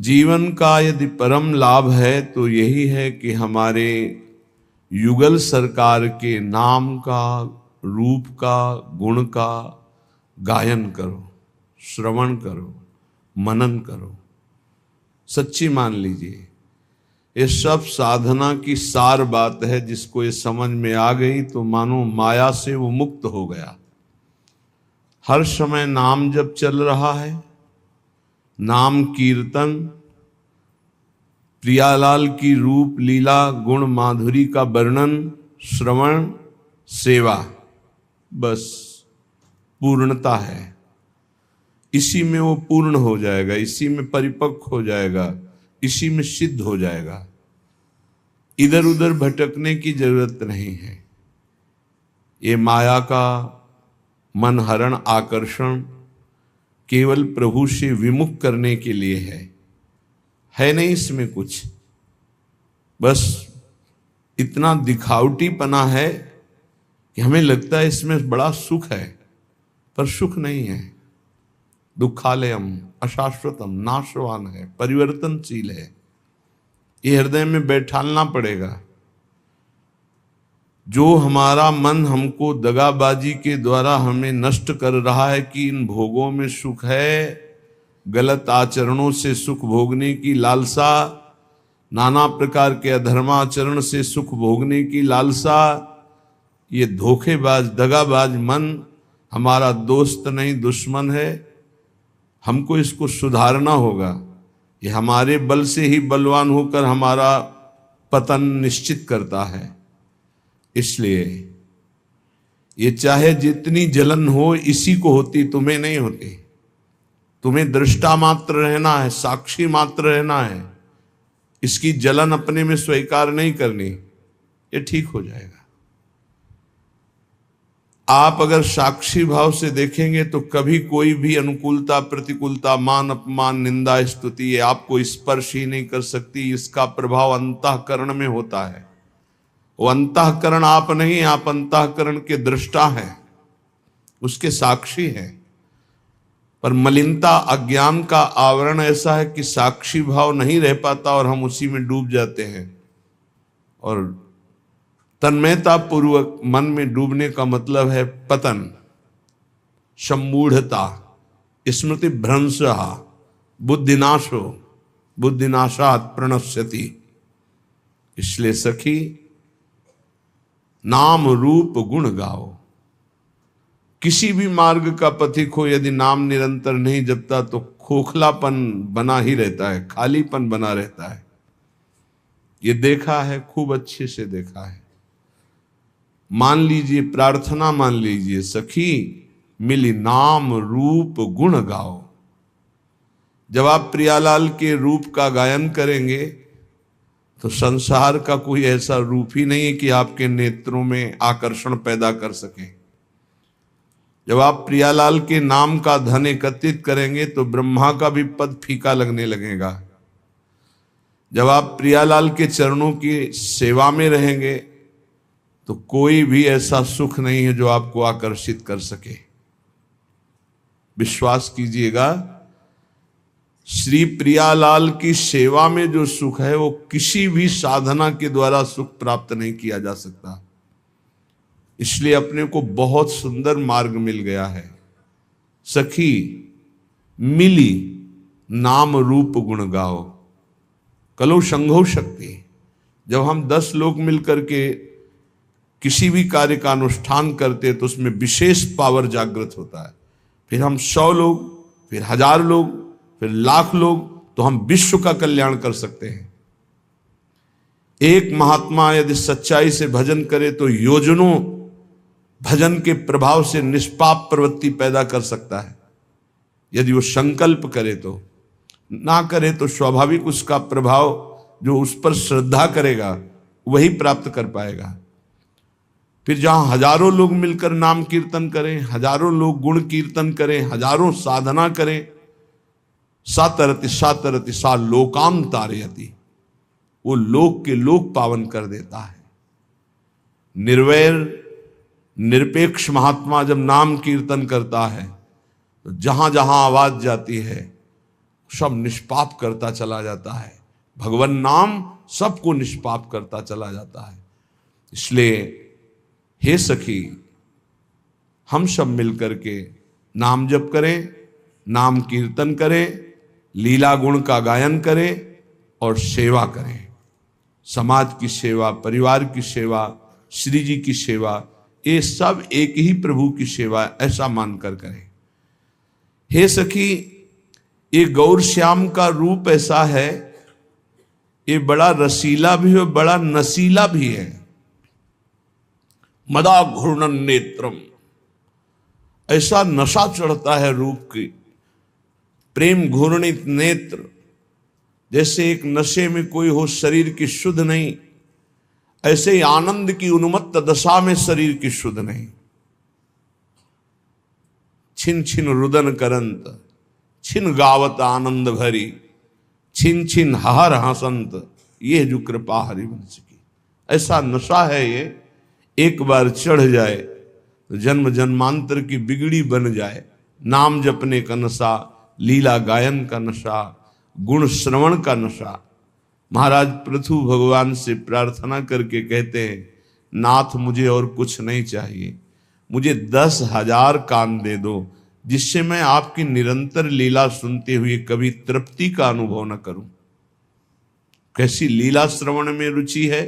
जीवन का यदि परम लाभ है तो यही है कि हमारे युगल सरकार के नाम का, रूप का, गुण का गायन करो, श्रवण करो, मनन करो। सच्ची मान लीजिए, ये सब साधना की सार बात है। जिसको ये समझ में आ गई तो मानो माया से वो मुक्त हो गया। हर समय नाम जब चल रहा है, नाम कीर्तन, प्रियालाल की रूप लीला गुण माधुरी का वर्णन, श्रवण, सेवा, बस पूर्णता है। इसी में वो पूर्ण हो जाएगा, इसी में परिपक्व हो जाएगा, इसी में सिद्ध हो जाएगा। इधर उधर भटकने की जरूरत नहीं है। ये माया का मन हरण आकर्षण केवल प्रभु से विमुख करने के लिए है नहीं इसमें कुछ। बस इतना दिखावटीपना है कि हमें लगता है इसमें बड़ा सुख है, पर सुख नहीं है। दुखालयम अशाश्वतम, नाशवान है, परिवर्तनशील है। ये हृदय में बैठालना पड़ेगा। जो हमारा मन हमको दगाबाजी के द्वारा हमें नष्ट कर रहा है कि इन भोगों में सुख है, गलत आचरणों से सुख भोगने की लालसा, नाना प्रकार के अधर्माचरण से सुख भोगने की लालसा, ये धोखेबाज दगाबाज मन हमारा दोस्त नहीं दुश्मन है। हमको इसको सुधारना होगा। ये हमारे बल से ही बलवान होकर हमारा पतन निश्चित करता है। इसलिए ये चाहे जितनी जलन हो, इसी को होती, तुम्हें नहीं होती। तुम्हें दृष्टा मात्र रहना है, साक्षी मात्र रहना है। इसकी जलन अपने में स्वीकार नहीं करनी, ये ठीक हो जाएगा। आप अगर साक्षी भाव से देखेंगे तो कभी कोई भी अनुकूलता, प्रतिकूलता, मान अपमान, निंदा, स्तुति ये आपको स्पर्श ही नहीं कर सकती। इसका प्रभाव अंतःकरण में होता है। वो अंतःकरण आप नहीं, आप अंतःकरण के दृष्टा हैं, उसके साक्षी हैं। पर मलिनता, अज्ञान का आवरण ऐसा है कि साक्षी भाव नहीं रह पाता और हम उसी में डूब जाते हैं। और तन्मयता पूर्वक मन में डूबने का मतलब है पतन, सम्मूढ़ता, स्मृति भ्रंश, बुद्धिनाशो, बुद्धिनाशात् प्रणश्यति। इसलिए सखी, नाम रूप गुण गाओ। किसी भी मार्ग का पथिक हो, यदि नाम निरंतर नहीं जपता तो खोखलापन बना ही रहता है, खालीपन बना रहता है। ये देखा है, खूब अच्छे से देखा है। मान लीजिए, प्रार्थना मान लीजिए, सखी मिली नाम रूप गुण गाओ। जब आप प्रियालाल के रूप का गायन करेंगे तो संसार का कोई ऐसा रूप ही नहीं है कि आपके नेत्रों में आकर्षण पैदा कर सके। जब आप प्रियालाल के नाम का धन एकत्रित करेंगे तो ब्रह्मा का भी पद फीका लगने लगेगा। जब आप प्रियालाल के चरणों की सेवा में रहेंगे तो कोई भी ऐसा सुख नहीं है जो आपको आकर्षित कर सके। विश्वास कीजिएगा, श्री प्रियालाल की सेवा में जो सुख है वो किसी भी साधना के द्वारा सुख प्राप्त नहीं किया जा सकता। इसलिए अपने को बहुत सुंदर मार्ग मिल गया है। सखी मिली नाम रूप गुण गाओ, कलो संघो शक्ति। जब हम 10 लोग मिलकर के किसी भी कार्य का अनुष्ठान करते तो उसमें विशेष पावर जागृत होता है। फिर हम 100 लोग, फिर 1000 लोग, फिर लाख लोग, तो हम विश्व का कल्याण कर सकते हैं। एक महात्मा यदि सच्चाई से भजन करे तो योजनों भजन के प्रभाव से निष्पाप प्रवृत्ति पैदा कर सकता है। यदि वो संकल्प करे तो, ना करे तो स्वाभाविक उसका प्रभाव जो उस पर श्रद्धा करेगा वही प्राप्त कर पाएगा। फिर जहां हजारों लोग मिलकर नाम कीर्तन करें, हजारों लोग गुण कीर्तन करें, हजारों साधना करें, सातरति सातरति सा लोकाम तारयति, वो लोक के लोक पावन कर देता है। निर्वैर निरपेक्ष महात्मा जब नाम कीर्तन करता है तो जहां जहां आवाज जाती है सब निष्पाप करता चला जाता है। भगवान नाम सबको निष्पाप करता चला जाता है। इसलिए हे सखी, हम सब मिलकर के नाम जप करें, नाम कीर्तन करें, लीला गुण का गायन करें और सेवा करें। समाज की सेवा, परिवार की सेवा, श्री जी की सेवा, ये सब एक ही प्रभु की सेवा, ऐसा मानकर करें। हे सखी, ये गौर श्याम का रूप ऐसा है, ये बड़ा रसीला भी है, बड़ा नसीला भी है। मदा घूर्णन नेत्रम, ऐसा नशा चढ़ता है रूप की। प्रेम घूर्णित नेत्र, जैसे एक नशे में कोई हो, शरीर की शुद्ध नहीं, ऐसे ही आनंद की उन्मत्त दशा में शरीर की शुद्ध नहीं। छिन छिन रुदन करंत, छिन गावत आनंद भरी, छिन छिन हर हसंत, ये जो कृपा हरिवंश की। ऐसा नशा है ये, एक बार चढ़ जाए तो जन्म जन्मांतर की बिगड़ी बन जाए। नाम जपने का नशा, लीला गायन का नशा, गुण श्रवण का नशा। महाराज पृथु भगवान से प्रार्थना करके कहते हैं, नाथ मुझे और कुछ नहीं चाहिए, मुझे 10,000 कान दे दो, जिससे मैं आपकी निरंतर लीला सुनते हुए कभी तृप्ति का अनुभव न करूं। कैसी लीला श्रवण में रुचि है,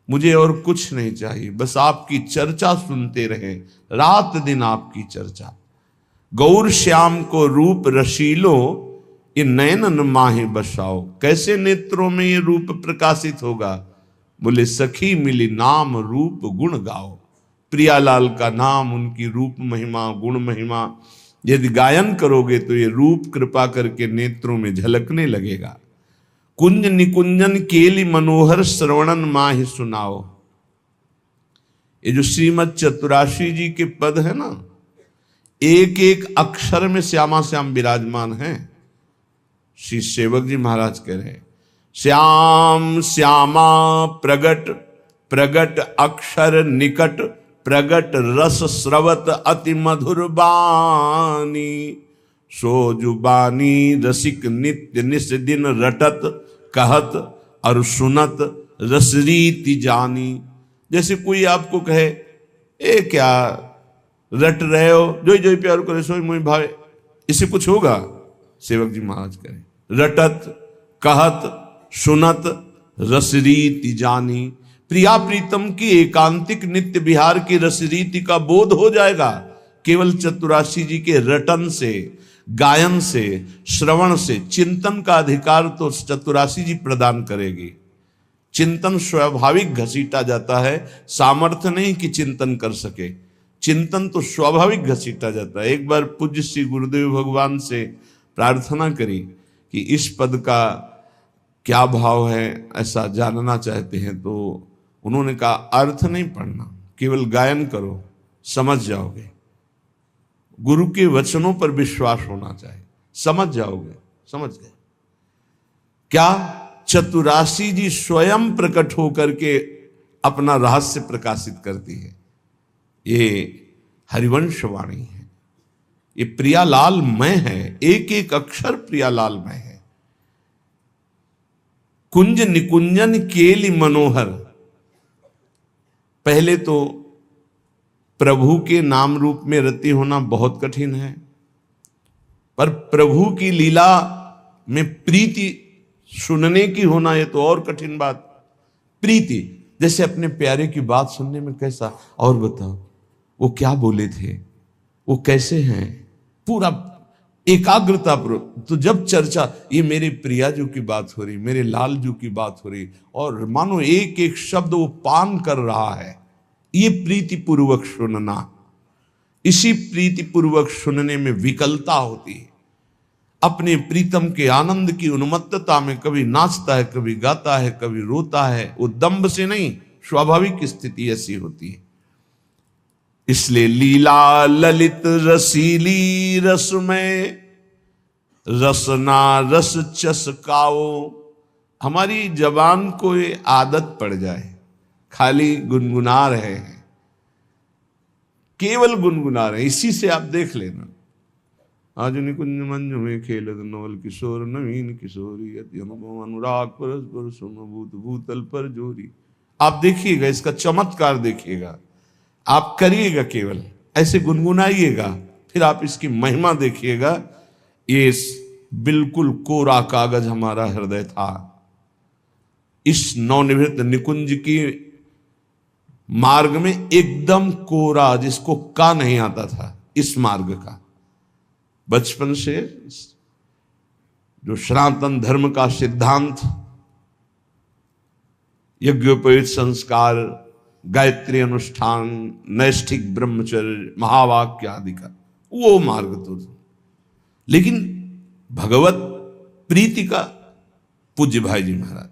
मुझे और कुछ नहीं चाहिए, बस आपकी चर्चा सुनते रहे, रात दिन आपकी चर्चा। गौर श्याम को रूप रशीलो, ये नयनन माहे बसाओ। कैसे नेत्रों में ये रूप प्रकाशित होगा? बोले सखी मिली नाम रूप गुण गाओ। प्रियालाल का नाम, उनकी रूप महिमा, गुण महिमा यदि गायन करोगे तो ये रूप कृपा करके नेत्रों में झलकने लगेगा। कुंज निकुंजन केली मनोहर श्रवणन माहि सुनाओ। ये जो श्रीमद चतुराशी जी के पद है ना, एक एक अक्षर में श्यामा श्याम विराजमान हैं। श्री सेवक जी महाराज कह रहे हैं, श्याम श्यामा प्रगट, प्रगट अक्षर निकट, प्रगट रस स्रवत अति मधुर बानी। सो जुबानी रसिक नित्य निस दिन रटत, कहत और सुनत रसरीति जानी। जैसे कोई आपको कहे, ए क्या रट रहे हो, जो जो प्यार करे सोई मोहि भावे, इससे कुछ होगा? सेवक जी महाराज करें, रटत कहत सुनत रसरीति जानी। प्रिया प्रीतम की एकांतिक नित्य विहार की रसरीति का बोध हो जाएगा केवल चतुराशी जी के रटन से, गायन से, श्रवण से। चिंतन का अधिकार तो चतुराशी जी प्रदान करेगी। चिंतन स्वाभाविक घसीटा जाता है, सामर्थ्य नहीं कि चिंतन कर सके। चिंतन तो स्वाभाविक घसीटा जाता है। एक बार पूज्य श्री गुरुदेव भगवान से प्रार्थना करी कि इस पद का क्या भाव है, ऐसा जानना चाहते हैं। तो उन्होंने कहा, अर्थ नहीं पढ़ना, केवल गायन करो, समझ जाओगे। गुरु के वचनों पर विश्वास होना चाहिए, समझ जाओगे। समझ गए क्या? चतुराशी जी स्वयं प्रकट होकर के अपना रहस्य प्रकाशित करती है। ये हरिवंश वाणी है, ये प्रियालाल मय है, एक एक अक्षर प्रियालाल मय है। कुंज निकुंजन केली मनोहर। पहले तो प्रभु के नाम रूप में रति होना बहुत कठिन है, पर प्रभु की लीला में प्रीति सुनने की होना, ये तो और कठिन बात। प्रीति, जैसे अपने प्यारे की बात सुनने में कैसा, और बताओ वो क्या बोले थे, वो कैसे हैं, पूरा एकाग्रता। तो जब चर्चा, ये मेरे प्रिया जो की बात हो रही, मेरे लाल जो की बात हो रही, और मानो एक एक शब्द वो पान कर रहा है, ये प्रीति पूर्वक सुनना। इसी प्रीति पूर्वक सुनने में विकलता होती है। अपने प्रीतम के आनंद की उन्मत्तता में कभी नाचता है, कभी गाता है, कभी रोता है। वो दंभ से नहीं, स्वाभाविक स्थिति ऐसी होती है। इसलिए लीला ललित रसीली रसमय, रसना रस चसकाओ। हमारी जबान को ये आदत पड़ जाए, खाली गुनगुना रहे हैं, केवल गुनगुना रहे हैं। इसी से आप देख लेना, आज निकुंज मंज में खेलत नवल किशोर नवीन किशोरी अति अनुपम अनुराग परस्पर समभूत भूतल पर जोरी। आप देखिएगा, इसका चमत्कार देखिएगा, आप करिएगा, केवल ऐसे गुनगुनाइएगा, फिर आप इसकी महिमा देखिएगा। ये बिल्कुल कोरा कागज हमारा हृदय था। इस नवनिवृत्त निकुंज की मार्ग में एकदम कोरा, जिसको का नहीं आता था, इस मार्ग का बचपन से जो सनातन धर्म का सिद्धांत, यज्ञोपवीत संस्कार, गायत्री अनुष्ठान, नैष्ठिक ब्रह्मचर्य, महावाक्य आदि का वो मार्ग तो था। लेकिन भगवत प्रीति का, पूज्य भाई जी महाराज,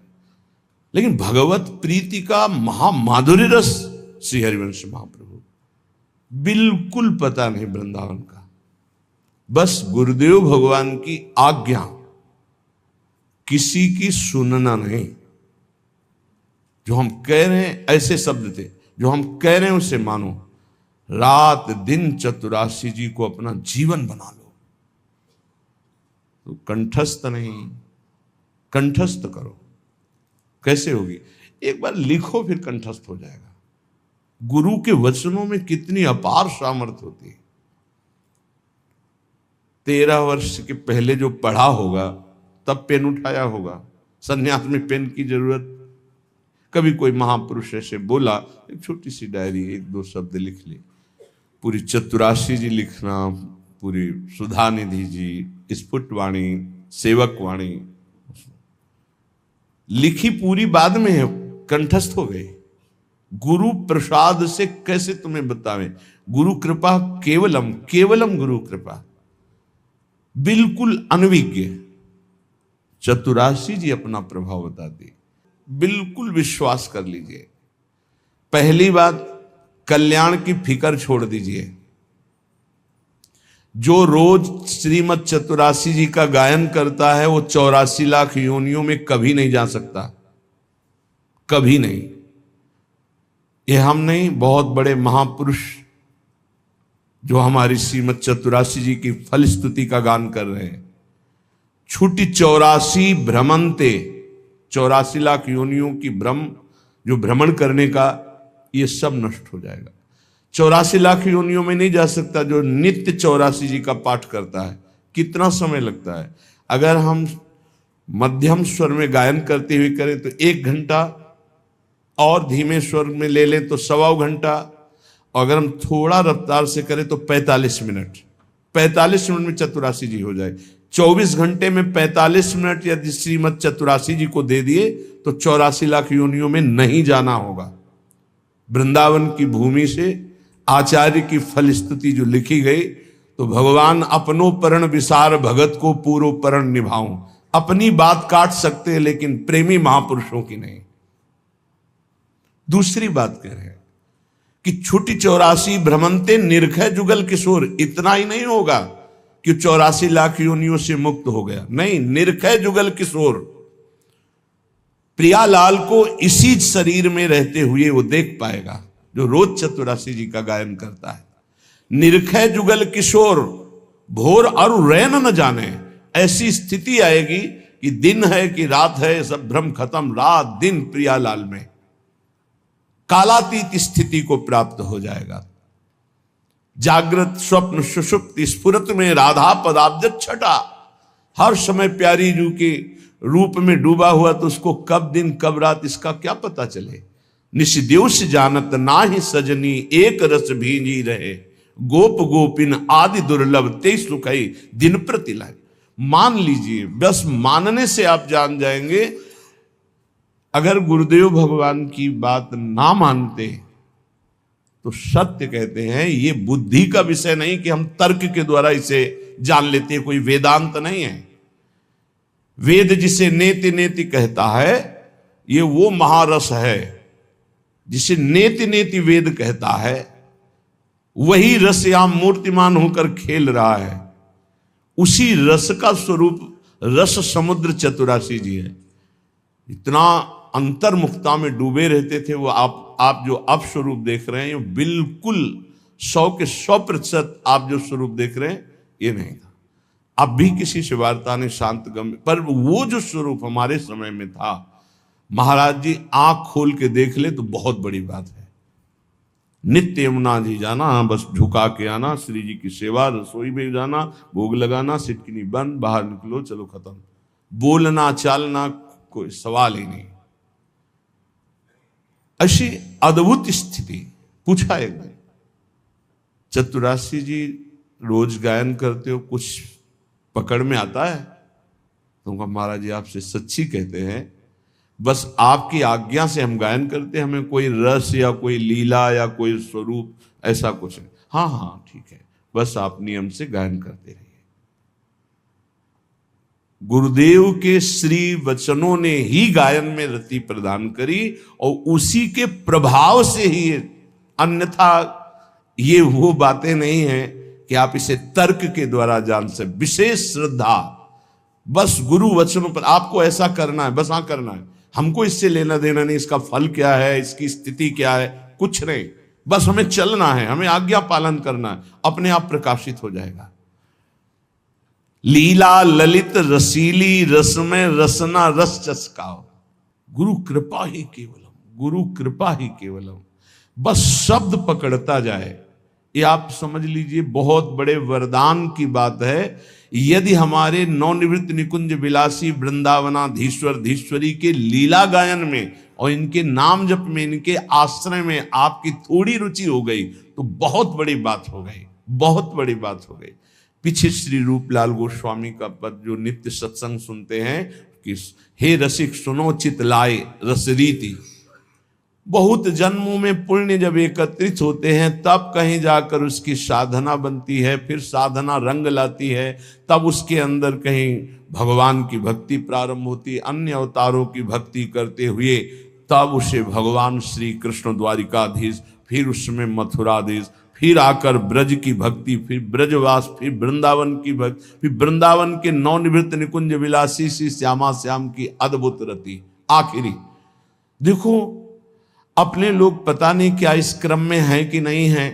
लेकिन भगवत प्रीति का महामाधुर्य रस श्री हरिवंश महाप्रभु बिल्कुल पता नहीं वृंदावन का। बस गुरुदेव भगवान की आज्ञा, किसी की सुनना नहीं। जो हम कह रहे हैं, ऐसे शब्द थे, जो हम कह रहे हैं उसे मानो। रात दिन चतुरासी जी को अपना जीवन बना लो। तो कंठस्थ नहीं, कंठस्थ करो। कैसे होगी? एक बार लिखो, फिर कंठस्थ हो जाएगा। गुरु के वचनों में कितनी अपार सामर्थ्य होती है। 13 वर्ष के पहले जो पढ़ा होगा, तब पेन उठाया होगा। संन्यास में पेन की जरूरत, कभी कोई महापुरुष ऐसे बोला, एक छोटी सी डायरी, 1-2 शब्द लिख ली। पूरी चतुरासी जी लिखना, पूरी सुधानिधि जी, स्फुटवाणी, सेवक वाणी लिखी पूरी बाद में है, कंठस्थ हो गए। गुरु प्रसाद से कैसे तुम्हें बतावें? गुरु कृपा केवलम, केवलम गुरु कृपा, बिल्कुल अनविज्ञ। चतुरासी जी अपना प्रभाव बताते, बिल्कुल विश्वास कर लीजिए। पहली बात, कल्याण की फिक्र छोड़ दीजिए। जो रोज श्रीमद चतुरासी जी का गायन करता है, वो 84 लाख योनियों में कभी नहीं जा सकता, कभी नहीं। ये हम नहीं, बहुत बड़े महापुरुष जो हमारी श्रीमद चतुरासी जी की फल स्तुति का गान कर रहे हैं। छुटी 84 भ्रमंते, 84 लाख योनियों की भ्रम, जो भ्रमण करने का, ये सब नष्ट हो जाएगा। 84 लाख योनियों में नहीं जा सकता जो नित्य 84 जी का पाठ करता है। कितना समय लगता है? अगर हम मध्यम स्वर में गायन करते हुए करें तो 1 घंटा, और धीमे स्वर में ले लें तो 1.25 घंटा, और अगर हम थोड़ा रफ्तार से करें तो 45 मिनट। 45 मिनट में चतुरासी जी हो जाए। 24 घंटे में 45 मिनट यदि श्रीमद चतुरासी जी को दे दिए तो 84 लाख योनियों में नहीं जाना होगा। वृंदावन की भूमि से आचार्य की फल स्तुति जो लिखी गई, तो भगवान अपनो परण विसार भगत को पूरो परण निभाऊं। अपनी बात काट सकते हैं, लेकिन प्रेमी महापुरुषों की नहीं। दूसरी बात कह रहे हैं कि छुटी 84 भ्रमंते निर्खय जुगल किशोर। इतना ही नहीं होगा कि 84 लाख योनियों से मुक्त हो गया, नहीं, निर्खय जुगल किशोर। प्रियालाल को इसी शरीर में रहते हुए वो देख पाएगा जो रोज चतुरासी जी का गायन करता है। निर्खय जुगल किशोर, भोर और रैन न जाने। ऐसी स्थिति आएगी कि दिन है कि रात है, सब भ्रम खत्म, रात दिन प्रियालाल में कालातीत स्थिति को प्राप्त हो जाएगा। जागृत स्वप्न सुषुप्ति स्फुरत में राधा पदाब्ज छटा। हर समय प्यारी जू के रूप में डूबा हुआ, तो उसको कब दिन कब रात इसका क्या पता चले। निशिदेश जानत नाही सजनी, एक रस भींजी रहे। गोप गोपिन आदि दुर्लभ ते सुखई दिन प्रति लाए। मान लीजिए, बस मानने से आप जान जाएंगे। अगर गुरुदेव भगवान की बात ना मानते तो सत्य कहते हैं, ये बुद्धि का विषय नहीं कि हम तर्क के द्वारा इसे जान लेते हैं। कोई वेदांत नहीं है। वेद जिसे नेति नेति कहता है, ये वो महारस है जिसे नेति नेति वेद कहता है। वही रस यहां मूर्तिमान होकर खेल रहा है। उसी रस का स्वरूप रस समुद्र चतुरासी जी है। इतना अंतर्मुखता में डूबे रहते थे वो। आप जो अब स्वरूप देख रहे हैं, बिल्कुल 100 के 100% आप जो स्वरूप देख रहे हैं, ये नहीं था। अब भी किसी से वार्ता नहीं, शांत गम, पर वो जो स्वरूप हमारे समय में था, महाराज जी आंख खोल के देख ले तो बहुत बड़ी बात है। नित्य यमुना जी जाना, बस झुका के आना, श्री जी की सेवा, रसोई में जाना, भोग लगाना, सिटकिनी बंद, बाहर निकलो, चलो खत्म। बोलना चालना कोई सवाल ही नहीं। ऐसी अद्भुत स्थिति। पूछा एक दिन, चतुराशी जी रोज गायन करते हो, कुछ पकड़ में आता है? तो कहा महाराज जी आपसे सच्ची कहते हैं, बस आपकी आज्ञा से हम गायन करते हैं, हमें कोई रस या कोई लीला या कोई स्वरूप ऐसा कुछ नहीं। हाँ हाँ ठीक है, बस आप नियम से गायन करते रहिए। गुरुदेव के श्री वचनों ने ही गायन में रति प्रदान करी और उसी के प्रभाव से ही, अन्यथा ये वो बातें नहीं हैं कि आप इसे तर्क के द्वारा जान से। विशेष श्रद्धा, बस गुरु वचनों पर आपको ऐसा करना है, बस हाँ करना है, हमको इससे लेना देना नहीं, इसका फल क्या है, इसकी स्थिति क्या है, कुछ नहीं, बस हमें चलना है, हमें आज्ञा पालन करना है, अपने आप प्रकाशित हो जाएगा। लीला ललित रसीली रसमय रसना रस चस्काओ, गुरु कृपा ही केवलम, गुरु कृपा ही केवलम, बस शब्द पकड़ता जाए। ये आप समझ लीजिए बहुत बड़े वरदान की बात है। यदि हमारे नवनिवृत्त निकुंज विलासी वृंदावनाधीश्वर धीश्वरी के लीला गायन में और इनके नाम जप में, इनके आश्रय में आपकी थोड़ी रुचि हो गई तो बहुत बड़ी बात हो गई, बहुत बड़ी बात हो गई। पीछे श्री रूपलाल गोस्वामी का पद जो नित्य सत्संग सुनते हैं कि हे रसिक सुनो चित लाए रसरीति, बहुत जन्मों में पुण्य जब एकत्रित होते हैं तब कहीं जाकर उसकी साधना बनती है, फिर साधना रंग लाती है, तब उसके अंदर कहीं भगवान की भक्ति प्रारंभ होती है। अन्य अवतारों की भक्ति करते हुए तब उसे भगवान श्री कृष्ण द्वारिकाधीश, फिर उसमें मथुराधीश, फिर आकर ब्रज की भक्ति, फिर ब्रजवास, फिर वृंदावन की भक्ति, फिर वृंदावन के नवनिवृत्त निकुंज विलासी श्री श्यामा श्याम की अद्भुत रति। आखिरी देखो, अपने लोग पता नहीं क्या इस क्रम में हैं कि नहीं हैं,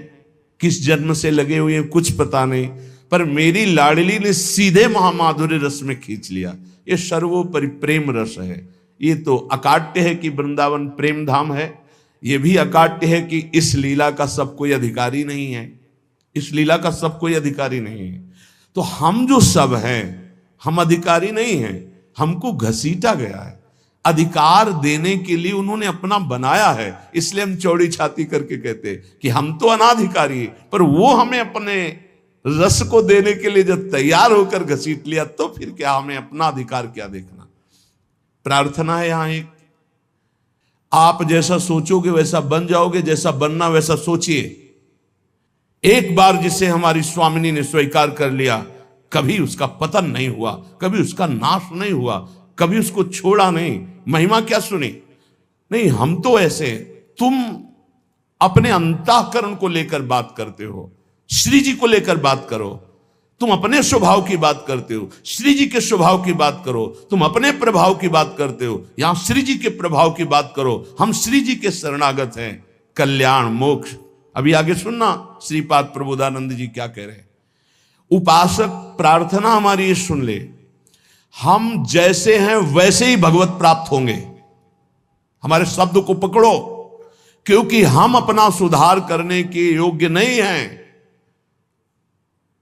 किस जन्म से लगे हुए हैं कुछ पता नहीं, पर मेरी लाडली ने सीधे महामाधुर्य रस में खींच लिया। ये सर्वोपरि प्रेम रस है। ये तो अकाट्य है कि वृंदावन प्रेम धाम है, ये भी अकाट्य है कि इस लीला का सब कोई अधिकारी नहीं है, इस लीला का सब कोई अधिकारी नहीं है। तो हम जो सब हैं हम अधिकारी नहीं हैं, हमको घसीटा गया है। अधिकार देने के लिए उन्होंने अपना बनाया है, इसलिए हम चौड़ी छाती करके कहते कि हम तो अनाधिकारी, पर वो हमें अपने रस को देने के लिए जब तैयार होकर घसीट लिया तो फिर क्या हमें अपना अधिकार क्या देखना। प्रार्थना है यहां एक, आप जैसा सोचोगे वैसा बन जाओगे, जैसा बनना वैसा सोचिए। एक बार जिसे हमारी स्वामिनी ने स्वीकार कर लिया, कभी उसका पतन नहीं हुआ, कभी उसका नाश नहीं हुआ, कभी उसको छोड़ा नहीं। महिमा क्या सुनी? नहीं, हम तो ऐसे, तुम अपने अंतःकरण को लेकर बात करते हो, श्री जी को लेकर बात करो। तुम अपने स्वभाव की बात करते हो, श्री जी के स्वभाव की बात करो। तुम अपने प्रभाव की बात करते हो, यहां श्री जी के प्रभाव की बात करो। हम श्री जी के शरणागत हैं, कल्याण मोक्ष। अभी आगे सुनना श्रीपाद प्रबोधानंद जी क्या कह रहे हैं। उपासक प्रार्थना हमारी ये सुन ले, हम जैसे हैं वैसे ही भगवत प्राप्त होंगे। हमारे शब्द को पकड़ो, क्योंकि हम अपना सुधार करने के योग्य नहीं हैं।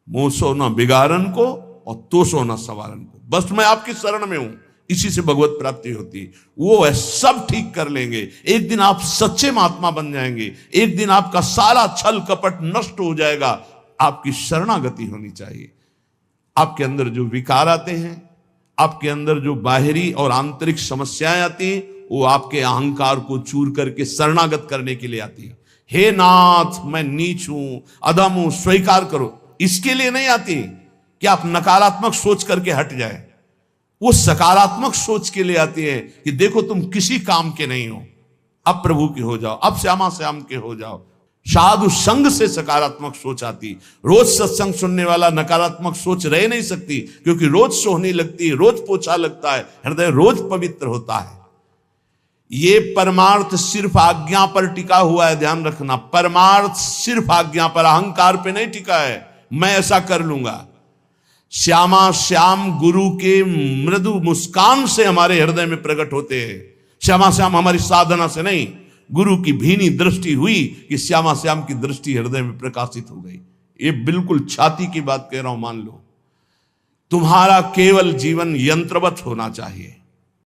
मुंह सो न बिगाड़न को और तो सो न सवारन को, बस मैं आपकी शरण में हूं, इसी से भगवत प्राप्ति होती। वो है सब ठीक कर लेंगे। एक दिन आप सच्चे महात्मा बन जाएंगे, एक दिन आपका सारा छल कपट नष्ट हो जाएगा। आपकी शरणागति होनी चाहिए। आपके अंदर जो विकार आते हैं, आपके अंदर जो बाहरी और आंतरिक समस्याएं आती हैं, वो आपके अहंकार को चूर करके शरणागत करने के लिए आती है। हे नाथ, मैं नीच हूं, अधम हूं, स्वीकार करो। इसके लिए नहीं आती कि आप नकारात्मक सोच करके हट जाए, वो सकारात्मक सोच के लिए आती है कि देखो तुम किसी काम के नहीं हो, अब प्रभु के हो जाओ, अब श्यामा श्याम के हो जाओ। साधु संग से सकारात्मक सोच आती। रोज सत्संग सुनने वाला नकारात्मक सोच रह नहीं सकती, क्योंकि रोज सोहनी लगती है, रोज पोछा लगता है, हृदय रोज पवित्र होता है। ये परमार्थ सिर्फ आज्ञा पर टिका हुआ है, ध्यान रखना। परमार्थ सिर्फ आज्ञा पर, अहंकार पे नहीं टिका है, मैं ऐसा कर लूंगा। श्यामा श्याम गुरु के मृदु मुस्कान से हमारे हृदय में प्रकट होते हैं। श्यामा श्याम हमारी साधना से नहीं, गुरु की भीनी दृष्टि हुई कि श्यामा श्याम की दृष्टि हृदय में प्रकाशित हो गई। ये बिल्कुल छाती की बात कह रहा हूं, मान लो। तुम्हारा केवल जीवन यंत्रवत होना चाहिए।